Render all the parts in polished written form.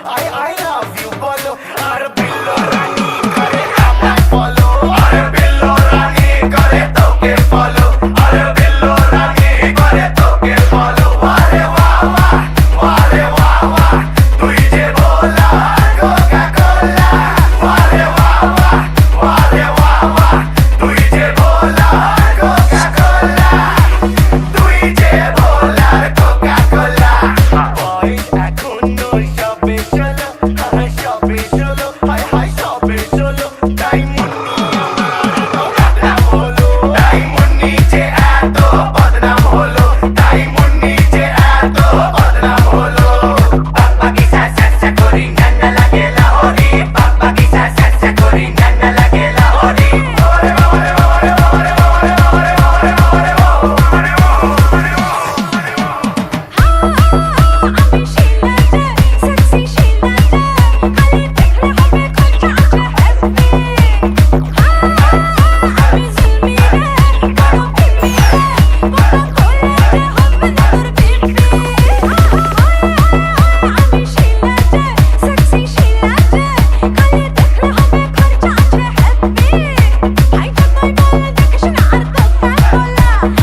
I love you বলো আর বিল্লো রানী করে আমায় ফলো আর বিল্লো রানী করে তোকে ফলো আর বিল্লো রানী করে তোকে ফলো আরে বাহ বাহ আরে বাহ বাহ তুই যে ভোলা কোকা কোলা আরে বাহ বাহ আরে বাহ বাহ তুই যে ভোলা কোকা কোলা তুই যে ভোলা কোকা কোলা বয়স এখনো সবে ষোলো সবে ষোলো হায় হায় সবে ষোলো তাই মুন্নি আমার বদনাম হলো তাই মুন্নি যে এত বদনাম হলো তাই মুন্নি যে এত বদনাম হলো বাপ্পা কি সা সা সা করি নান্না লাগে লাহোরি বাপ্পা কি সা সা সা করি নান্না লাগে লাহোরি ওরে ওরে ওরে ওরে ওরে ওরে ওরে ওরে ওরে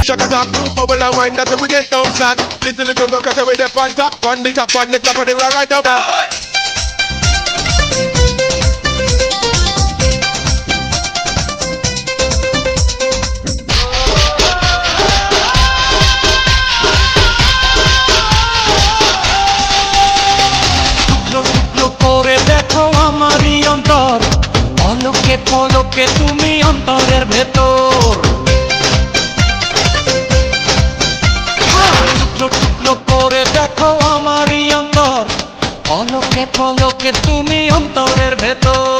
Shaka talk, bubble and wine, that's how we get down flat. Listen to the cause we the on top of the top of the right up. করে দেখো আমারই অন্তর পলকে পলকে তুমি অন্তরের ভেতর টুকরো টুকরো করে দেখো আমারই অন্তর পলকে পলকে তুমি অন্তরের ভেতর